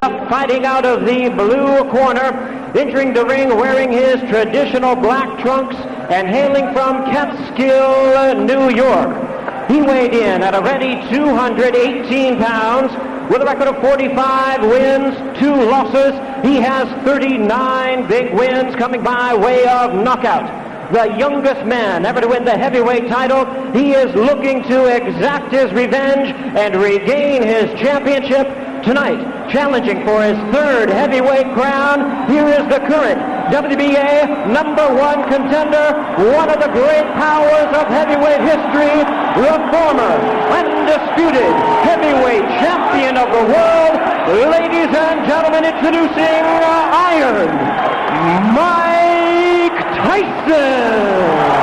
Fighting out of the blue corner, entering the ring wearing his traditional black trunks and hailing from Catskill, New York. He weighed in at a ready 218 pounds with a record of 45 wins, 2 losses. He has 39 big wins coming by way of knockout. The youngest man ever to win the heavyweight title. He is looking to exact his revenge and regain his championship tonight. Challenging for his 3rd heavyweight crown, here is the current WBA #1 contender, one of the great powers of heavyweight history, the former undisputed heavyweight champion of the world. Ladies and gentlemen, introducing Iron Mike Tyson.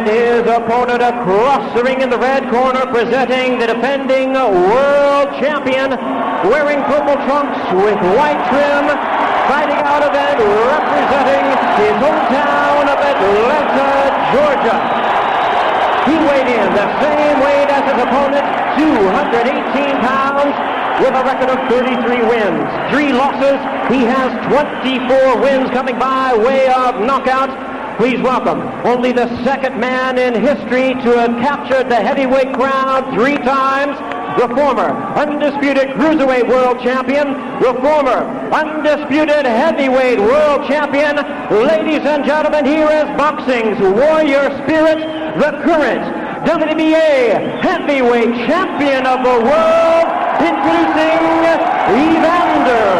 His opponent across the ring in the red corner, presenting the defending world champion, wearing purple trunks with white trim, fighting out of and representing his hometown of Atlanta, Georgia. He weighed in the same weight as his opponent, 218 pounds, with a record of 33 wins, 3 losses. He has 24 wins coming by way of knockout. Please welcome only the 2nd man in history to have captured the heavyweight crown 3 times, the former undisputed cruiserweight world champion, the former undisputed heavyweight world champion. Ladies and gentlemen, here is boxing's warrior spirit, the current WBA heavyweight champion of the world, introducing Evander,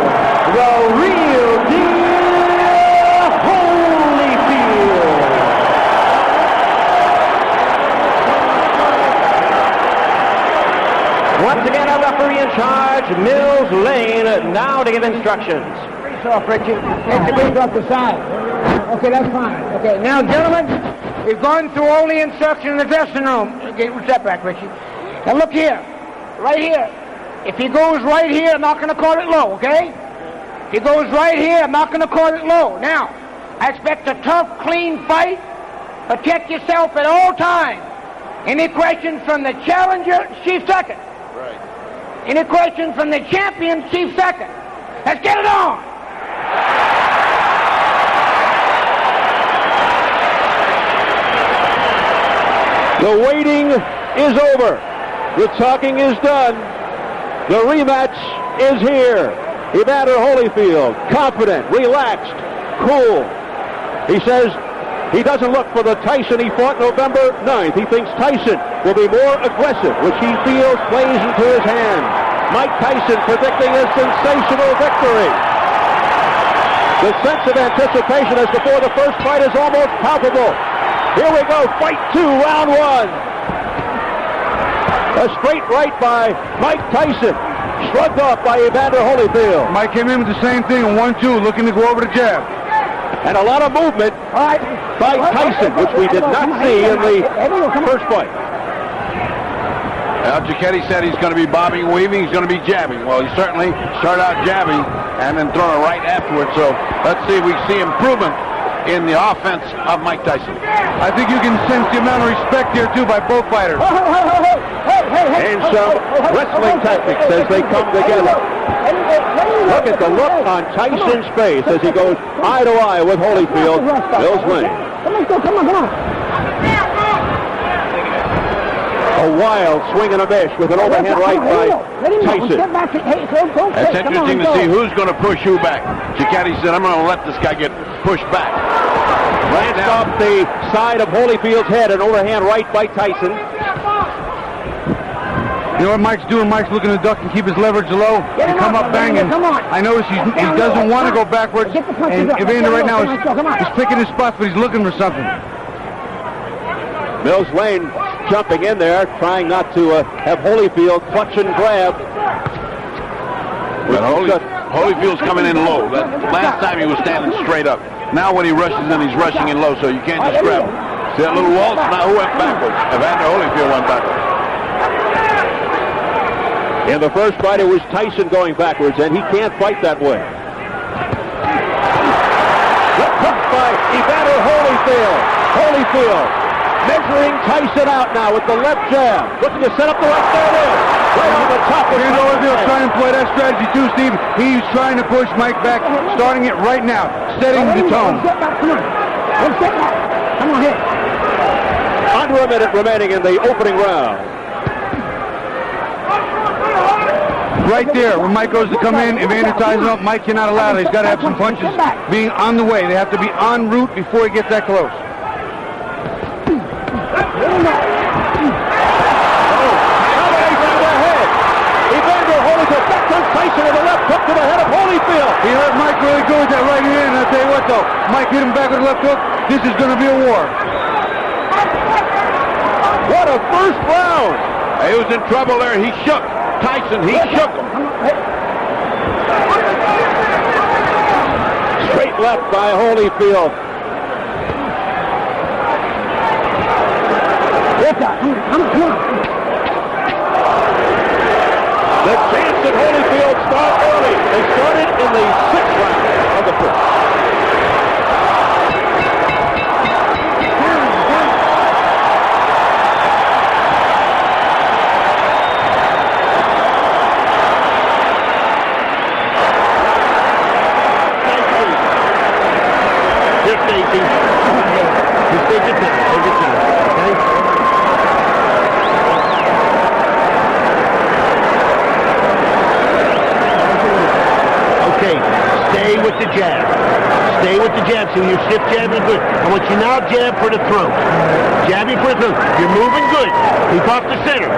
the real deal Holyfield. Once again, a referee in charge, Mills Lane, now to give instructions. Brace off, Richie. Take the brace off the side. Okay, that's fine. Okay, now, gentlemen, we've gone through all the instructions in the dressing room. Okay, step back, Richie. Now, look here. Right here. If he goes right here, I'm not going to call it low, okay? If he goes right here, I'm not going to call it low. Now, I expect a tough, clean fight. Protect yourself at all times. Any questions from the challenger, Chief Second? Right. Any questions from the champion, Chief Second? Let's get it on! The waiting is over. The talking is done. The rematch is here. Evander Holyfield, confident, relaxed, cool. He says he doesn't look for the Tyson he fought November 9th. He thinks Tyson will be more aggressive, which he feels plays into his hand. Mike Tyson predicting a sensational victory. The sense of anticipation as before the first fight is almost palpable. Here we go, fight 2, round 1. A straight right by Mike Tyson, shrugged off by Evander Holyfield. Mike came in with the same thing, 1-2, looking to go over the jab. And a lot of movement by Tyson, which we did not see in the first fight. Well, Giacchetti said he's going to be bobbing, weaving, he's going to be jabbing. Well, he certainly started out jabbing and then throwing a right afterwards. So let's see if we see improvement in the offense of Mike Tyson. I think you can sense the amount of respect here, too, by both fighters. And some wrestling tactics as they come together. Look at the look on Tyson's face as he goes eye to eye with Holyfield. Mills Lane. Come on. A wild swing and a miss with an overhand right by Tyson. It's interesting to see who's going to push who back. Giacchetti said, I'm going to let this guy get pushed back. Glanced off the side of Holyfield's head, an overhand right by Tyson. You know what Mike's doing? Mike's looking to duck and keep his leverage low and come up banging. I notice he doesn't want to go backwards. And Evander right now is picking his spots, but he's looking for something. Mills Lane jumping in there, trying not to have Holyfield clutch and grab. But Holyfield's coming in low. Last time he was standing straight up. Now when he rushes in, he's rushing in low, so you can't just grab him. See that little waltz? Now who went backwards? Evander Holyfield went backwards. In the first fight, it was Tyson going backwards, and he can't fight that way. Good punch by Evander Holyfield. Holyfield measuring Tyson out now with the left jab. Looking to set up the left. There it is. Right on the top of Evander Holyfield trying to play that strategy too, Steve. He's trying to push Mike back, starting it right now, setting the tone. Come on here. Under a minute remaining in the opening round. Right there, when Mike goes to come in, Evander ties him up. Mike cannot allow that. He's got to have some punches being on the way. They have to be en route before he gets that close. Evander Holyfield back to Tyson with a left hook to the head of Holyfield. He hurt Mike really good with that right hand, and I'll tell you what though, Mike hit him back with a left hook. This is going to be a war. What a first round. He was in trouble there. He shook Tyson. He shook him. Straight left by Holyfield. The chance that Holyfield start early. They started in the 6th round of the first. Stay with the jab. Stay with the jab. So your stiff jab is good. I want you now jab for the throat. Jabbing for the throat. You're moving good. Keep off the center.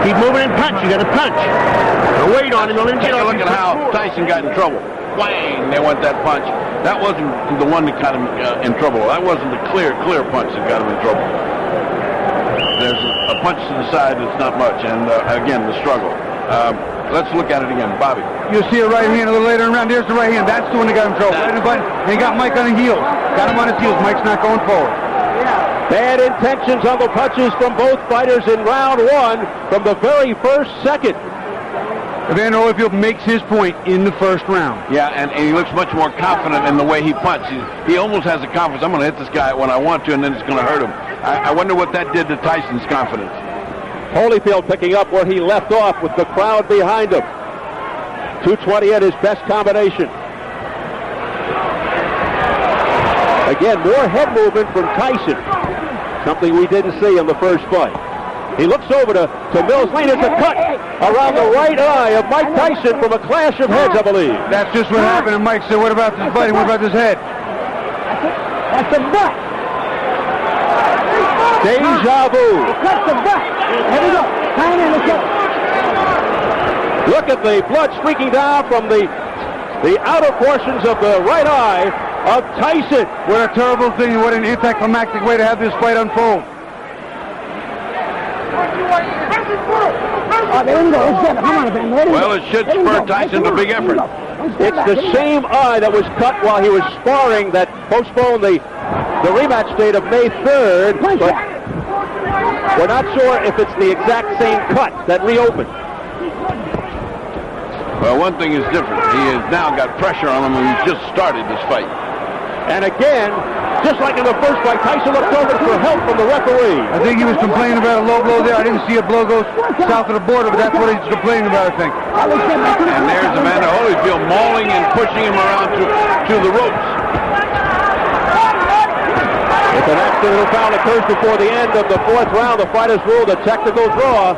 Keep moving and punch. You got to punch. Now wait on him. Don't let him Take get a off. look at how Tyson got in trouble. Whang! They went that punch. That wasn't the one that got him in trouble. That wasn't the clear punch that got him in trouble. There's a punch to the side that's not much, and again, the struggle. Let's look at it again. Bobby. You'll see a right hand a little later in the round. There's the right hand. That's the one that got him in trouble. Right in the button. And he got Mike on the heels. Got him on his heels. Mike's not going forward. Bad intentions on the punches from both fighters in round 1 from the very first second. Evander Holyfield makes his point in the first round. Yeah, and he looks much more confident in the way he punches. He almost has the confidence. I'm going to hit this guy when I want to, and then it's going to hurt him. I wonder what that did to Tyson's confidence. Holyfield picking up where he left off with the crowd behind him. 220 at his best combination. Again, more head movement from Tyson. Something we didn't see in the first fight. He looks over to Mills Lane. It's a cut around the right eye of Mike Tyson from a clash of heads, I believe. That's just what happened. And Mike said, what about this button? What about this head? That's the butt. Deja vu. That's the butt. Here we go. Hang in, let's go. Look at the blood streaking down from the outer portions of the right eye of Tyson. What a terrible thing. What an anticlimactic way to have this fight unfold. Well, it should spur Tyson to big effort. It's the same eye that was cut while he was sparring that postponed the rematch date of May 3rd, but we're not sure if it's the exact same cut that reopened. Well, one thing is different. He has now got pressure on him, and he's just started this fight. And again, just like in the first fight, Tyson looked over for help from the referee. I think he was complaining about a low blow there. I didn't see a blow go south of the border, but that's what he's complaining about, I think. And there's Evander Holyfield mauling and pushing him around to the ropes. If an accidental foul occurs before the end of the 4th round, the fight is ruled a technical draw.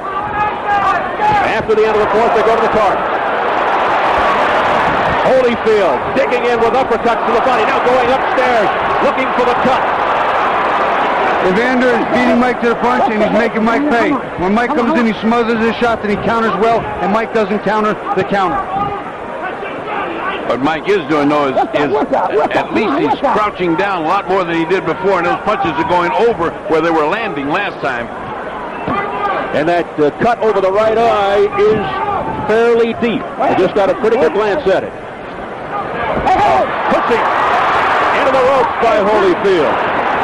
After the end of the 4th, they go to the target. Holyfield digging in with uppercuts to the body, now going upstairs, looking for the cut. Evander is beating Mike to the punch, and he's making Mike pay. When Mike comes in, he smothers his shot, then he counters well, and Mike doesn't counter the counter. What Mike is doing, though, is at least he's crouching down a lot more than he did before, and those punches are going over where they were landing last time. And that cut over the right eye is fairly deep. I just got a pretty good glance at it. Pushing into the ropes by Holyfield.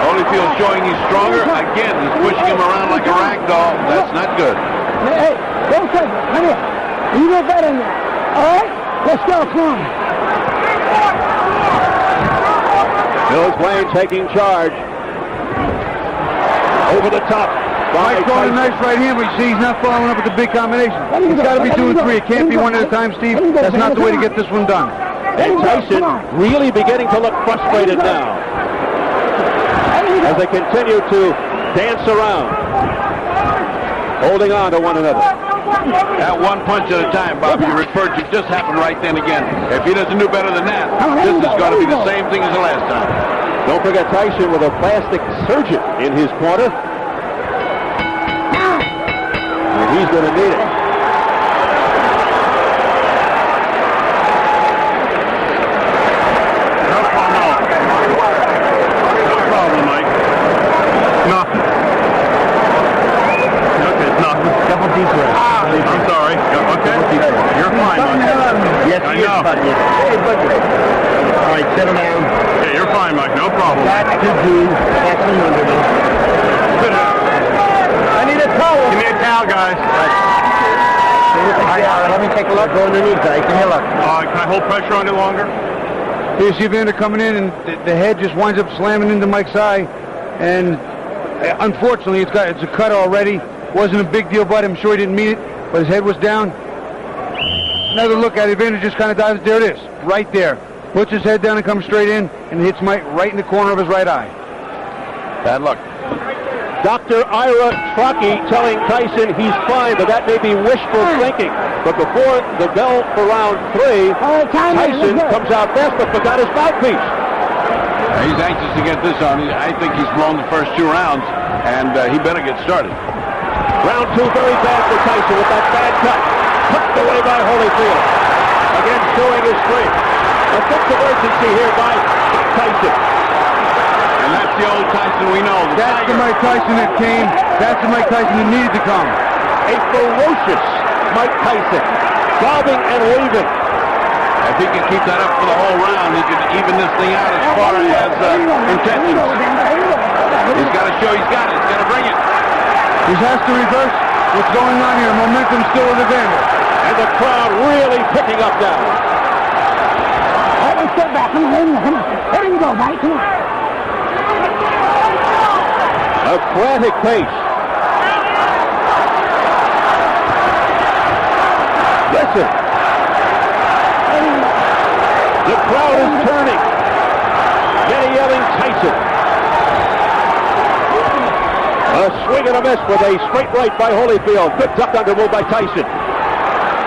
Holyfield showing he's stronger. Again, he's pushing him around like a rag doll. That's not good. Hey, don't take it. Come here. You get that in there. All right? Let's go. Come on. Mills Lane taking charge. Over the top. Mike's throwing a nice right hand, but you see he's not following up with the big combination. He's got to be 2 and 3. It can't be one at a time, Steve. That's not the way to get this one done. And Tyson really beginning to look frustrated now as they continue to dance around, holding on to one another. That one punch at a time, Bob, you referred to, just happened right then again. If he doesn't do better than that, this is going to be the same thing as the last time. Don't forget Tyson with a plastic surgeon in his corner. And he's going to need it. No problem, Mike. Nothing. Okay, it's nothing. Couple deep breaths. I'm sorry. Okay. You're fine, Mike. Yes, I he is, know. buddy. Hey, buddy. All right, settle down. Okay, you're fine, Mike. No problem. That's to do. That's an underneath. I need a towel. Give me a towel, guys. Let me take a look. Go underneath, guys. Can you look? Can I hold pressure on it longer? You see Evander coming in, and the head just winds up slamming into Mike's eye. And unfortunately, it's a cut already. Wasn't a big deal, but I'm sure he didn't mean it. But his head was down. Another look at it. Evander just kind of dives. There it is, right there. Puts his head down and comes straight in, and hits Mike right in the corner of his right eye. Bad luck. Dr. Ira Trockey telling Tyson he's fine, but that may be wishful thinking. But before the bell for round 3, Tyson comes out best, but forgot his mouthpiece. He's anxious to get this on. I think he's blown the first 2 rounds, and he better get started. Round 2 very bad for Tyson with that bad cut. Tucked away by Holyfield. Again showing his strength. A sense of urgency here by Tyson. And that's the old Tyson we know. That's the Mike Tyson that came. That's the Mike Tyson that needed to come. A ferocious Mike Tyson. Bobbing and weaving. If he can keep that up for the whole round, he can even this thing out as far as intentions. He's got to show he's got it. He's got to bring it. He has to reverse what's going on here. Momentum still with Evander. And the crowd really picking up now. Let's step back. Come on. Let him go, buddy. Come on. A frantic pace. Listen. The crowd is turning. Many yelling Tyson. A swing and a miss with a straight right by Holyfield. Good duck under move by Tyson.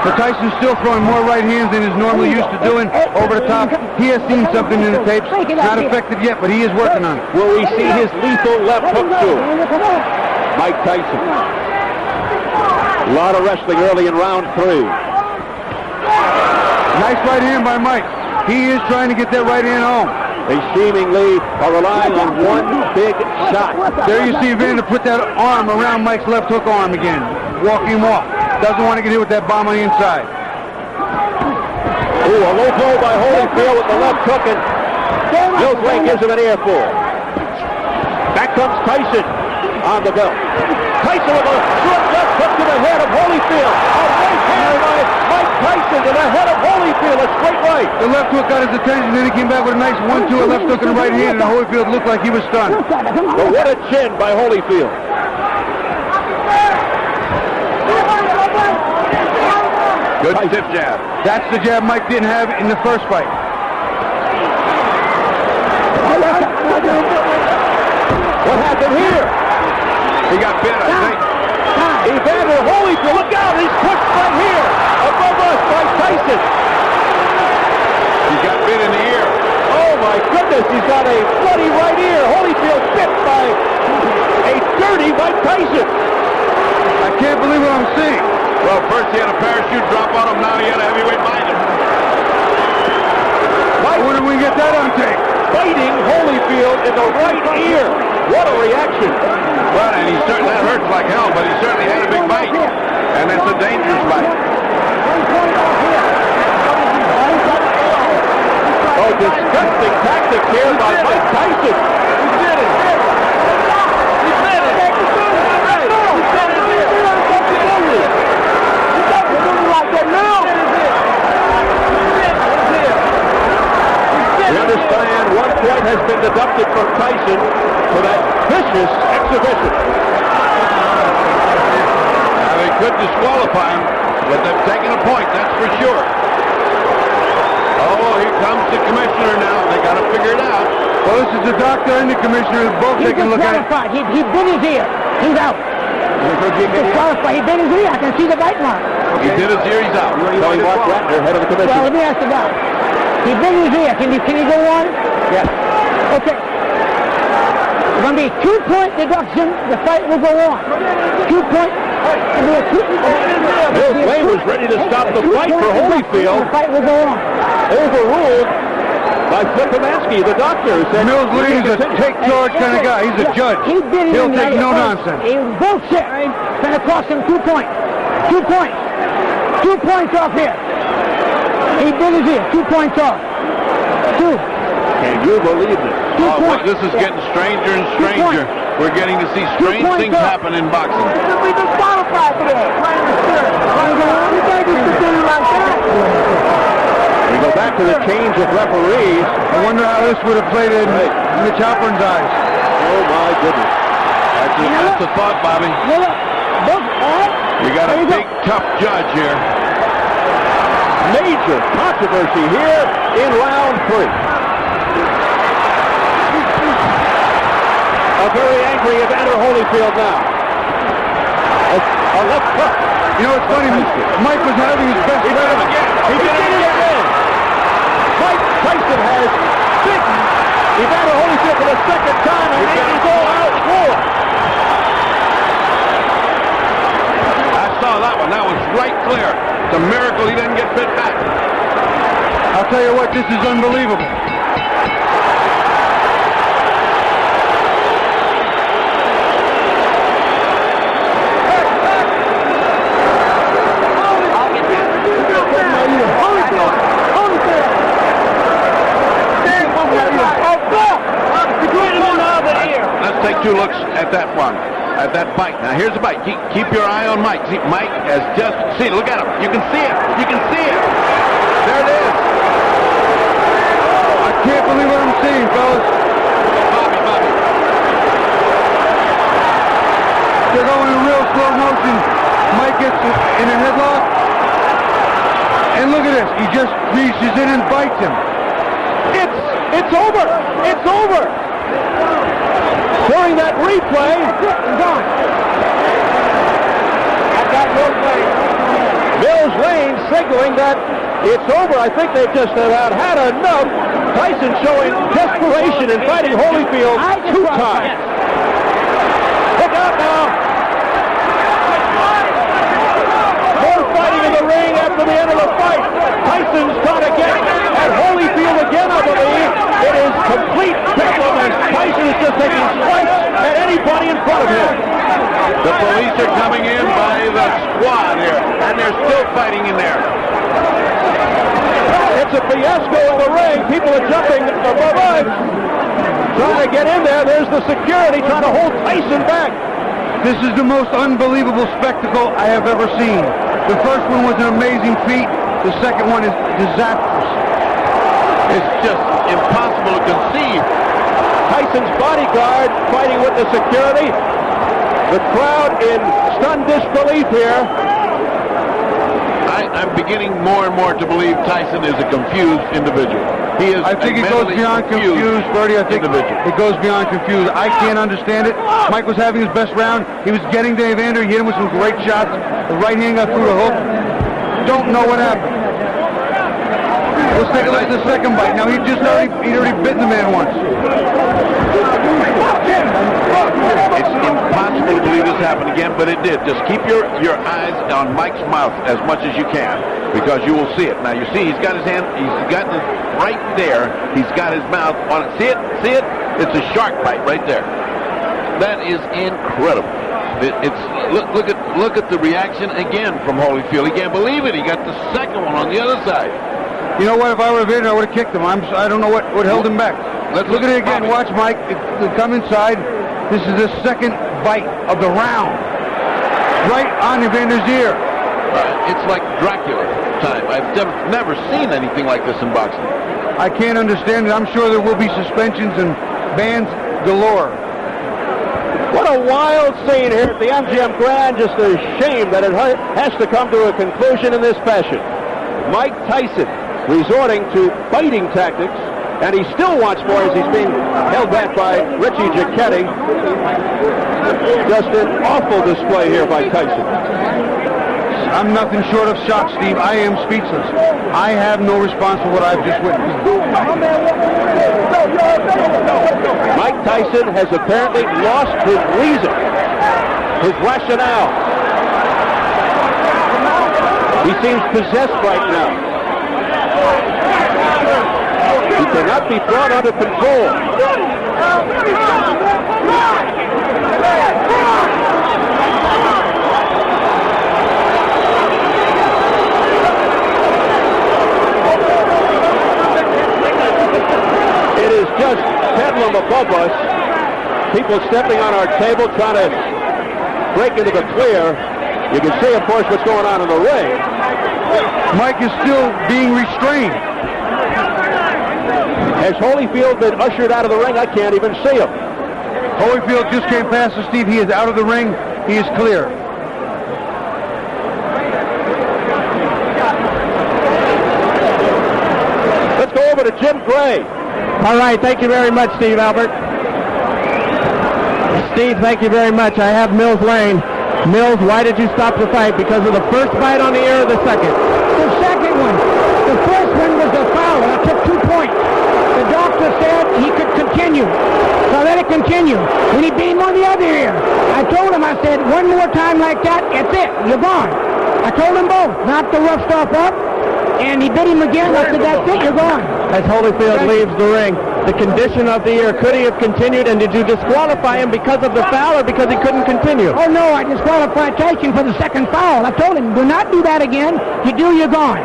But Tyson's still throwing more right hands than he's normally used to doing over the top. He has seen something in the tapes. Not effective yet, but he is working on it. Will we see his lethal left hook soon? Mike Tyson. A lot of wrestling early in round 3. Nice right hand by Mike. He is trying to get that right hand home. They seemingly are relying on one big shot. There you see Evander put that arm around Mike's left hook arm again. Walking him off. Doesn't want to get hit with that bomb on the inside. Ooh, a low blow by Holyfield with the left hook, and Gilgray gives him an airfall. Back comes Tyson on the belt. Tyson with a short left hook to the head of Holyfield. A right hand by Mike Tyson to the head of Holyfield. A straight right. The left hook got his attention, then he came back with a nice 1-2, a left hook in the right hand, and Holyfield looked like he was stunned. But what a chin by Holyfield. Good stiff jab. That's the jab Mike didn't have in the first fight. What happened here? He got bit, I think. Evander Holyfield, look out! He's pushed right here above us by Tyson. He got bit in the ear. Oh my goodness, he's got a bloody right ear. Holyfield bit by a dirty Mike Tyson. I can't believe what I'm seeing. Well, first he had a parachute drop on him, now he had a heavyweight bind him. When did we get that on tape? Biting Holyfield in the right ear. What a reaction. Well, and he certainly, that hurts like hell, but he certainly had a big bite. And it's a dangerous bite. Oh, disgusting tactic here by Mike Tyson. He did it. He did it. We understand 1 point has been deducted from Tyson for that vicious exhibition. Now, they could disqualify him, but they've taken a point, that's for sure. Oh, here comes the commissioner now. They got to figure it out. Well, this is the doctor and the commissioner both taking a look at it. He bit his ear. He's out. Disqualified. He bit his ear. I can see the bite mark. He did his ear, he's out. Tony Mark Ratner, head of the commission. Well, let me ask the guy. He bit his ear. Can he go on? Yes. Okay. It's going to be a 2-point deduction. The fight will go on. 2-point. Mills Lane was ready to stop the fight for Holyfield. The fight will go on. Overruled by Flippomansky, the doctor, who said Mills Lane is a take charge kind of guy. He's a judge. He'll take no nonsense. He was bullshit. It's going to cost him 2 points. 2 points. 2 points off here. He did his ear. 2 points off. 2. Can you believe this? Oh, boy, this is getting stranger and stranger. We're getting to see strange things happen in boxing. We disqualified for that. We go back to the change of referees. I wonder how this would have played in Mitch Halpern's eyes. Oh, my goodness. That's a thought, Bobby. You got a big, tough judge here. Major controversy here in round 3. A very angry Evander Holyfield now. A left hook. You know, it's funny. Mike was having his best round. He did it again. Mike Tyson has beaten Evander Holyfield for the second time, and he's all out for. I saw that one. That was right clear. It's a miracle he didn't get bit back. I'll tell you what, this is unbelievable. Let's take 2 looks at that one, at that bite. Now here's the bite. Keep your eye on Mike. See, Mike has just, see, look at him. You can see it. You can see it. There it is. I can't believe what I'm seeing, fellas. Bobby. They're going in real slow motion. Mike gets in a headlock. And look at this. He just reaches in and bites him. It's over. It's over. During that replay, Mills Lane signaling that it's over. I think they've just about had enough. Tyson showing desperation in fighting Holyfield 2 times. Look out now. More fighting in the ring after the end of the fight. Tyson's trying to get at Holyfield again, I believe. It is complete bedlam, and Tyson is just taking strikes at anybody in front of him. The police are coming in by the squad here, and they're still fighting in there. It's a fiasco in the ring. People are jumping above us, trying to get in there. There's the security trying to hold Tyson back. This is the most unbelievable spectacle I have ever seen. The first one was an amazing feat. The second one is disastrous. It's just impossible to conceive. Tyson's bodyguard fighting with the security. The crowd in stunned disbelief here. I'm beginning more and more to believe Tyson is a confused individual. He is. I think it goes beyond confused, Bertie. I think it goes beyond confused. I can't understand it. Mike was having his best round. He was getting to Evander. He hit him with some great shots. The right hand got through the hook. Don't know what happened. Let's take a look at the second bite. Now he'd already bitten the man once. It's impossible to believe this happened again, but it did. Just keep your eyes on Mike's mouth as much as you can, because you will see it. Now you see he's got his hand, he's got it right there. He's got his mouth on it. See it? See it? It's a shark bite right there. That is incredible. Look at the reaction again from Holyfield. He can't believe it. He got the second one on the other side. You know what? If I were Evander, I would have kicked him. I don't know what held him back. Let's look at it again. Watch, Mike. It'll come inside. This is the second bite of the round. Right on Evander's ear. It's like Dracula time. I've never seen anything like this in boxing. I can't understand it. I'm sure there will be suspensions and bans galore. What a a wild scene here at the MGM Grand. Just a shame that it has to come to a conclusion in this fashion. Mike Tyson resorting to fighting tactics, and he still wants more as he's being held back by Richie Giacchetti. Just an awful display here by Tyson. I'm nothing short of shocked, Steve. I am speechless. I have no response for what I've just witnessed. Mike Tyson has apparently lost his reason, his rationale. He seems possessed right now. He cannot be brought under control. It is just bedlam above us. People stepping on our table, trying to break into the clear. You can see, of course, what's going on in the ring. Mike is still being restrained. Has Holyfield been ushered out of the ring? I can't even see him. Holyfield just came past us, Steve. He is out of the ring. He is clear. Let's go over to Jim Gray. All right, thank you very much, Steve Albert. Steve, thank you very much. I have Mills Lane. Mills, why did you stop the fight? Because of the first bite on the ear or the second? The second one. The first one was a foul, and I took 2 points. The doctor said he could continue, so I let it continue. When he beat him on the other ear, I told him, I said, one more time like that, that's it, you're gone. I told them both, knock the rough stuff up, and he bit him again. I said, that's it, you're gone. As Holyfield leaves the ring, the condition of the ear, could he have continued, and did you disqualify him because of the foul or because he couldn't continue? Oh, no, I disqualified Tyson for the second foul. I told him, do not do that again. You do, you're gone.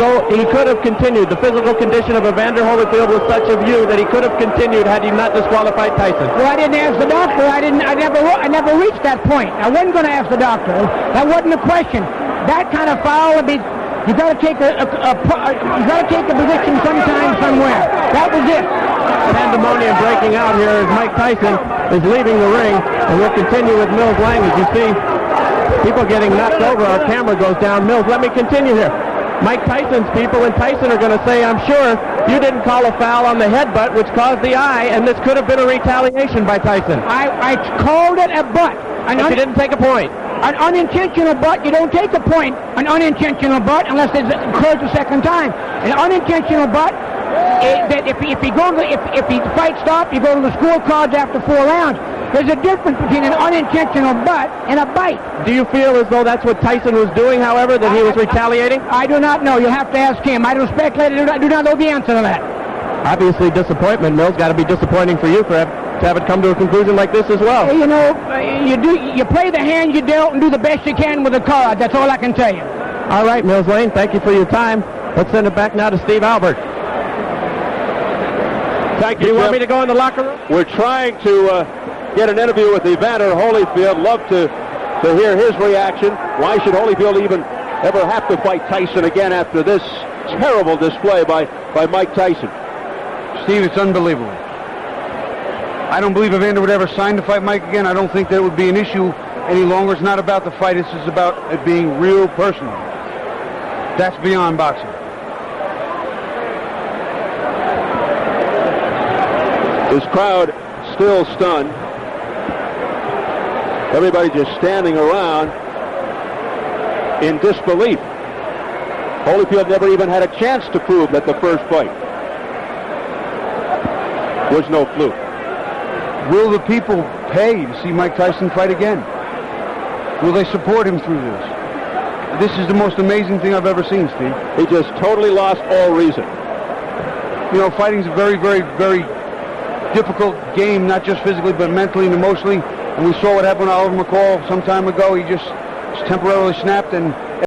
So he could have continued. The physical condition of Evander Holyfield was such a view that he could have continued had he not disqualified Tyson. Well, I didn't ask the doctor. I never reached that point. I wasn't going to ask the doctor. That wasn't a question. That kind of foul would be, you got to take a position sometime somewhere. That was it. Pandemonium breaking out here as Mike Tyson is leaving the ring, and we'll continue with Mills Lang. As you see, people getting knocked over. Our camera goes down. Mills, let me continue here. Mike Tyson's people and Tyson are going to say, I'm sure you didn't call a foul on the headbutt, which caused the eye, and this could have been a retaliation by Tyson. I called it a butt. But you didn't take a point. An unintentional butt, you don't take a point. An unintentional butt, unless it occurs a second time. An unintentional butt, that if he fight stop, you go to the scorecards after 4 rounds. There's a difference between an unintentional butt and a bite. Do you feel as though that's what Tyson was doing, however, that he was retaliating? I do not know. You'll have to ask him. I don't speculate. I do not know the answer to that. Obviously, disappointment. Mills, got to be disappointing for you to have it come to a conclusion like this as well. You know, you play the hand you dealt and do the best you can with the card. That's all I can tell you. All right, Mills Lane, thank you for your time. Let's send it back now to Steve Albert. Thank you, Do you want Jim. me to go in the locker room? We're trying to get an interview with Evander Holyfield. Love to hear his reaction. Why should Holyfield even ever have to fight Tyson again after this terrible display by Mike Tyson? Steve, it's unbelievable. I don't believe Evander would ever sign to fight Mike again. I don't think that would be an issue any longer. It's not about the fight. This is about it being real personal. That's beyond boxing. This crowd still stunned. Everybody just standing around in disbelief. Holyfield never even had a chance to prove that the first fight was no fluke. Will the people pay to see Mike Tyson fight again? Will they support him through this? This is the most amazing thing I've ever seen, Steve. He just totally lost all reason. You know, fighting's a very, very, very difficult game, not just physically, but mentally and emotionally. And we saw what happened to Oliver McCall some time ago. He just temporarily snapped, and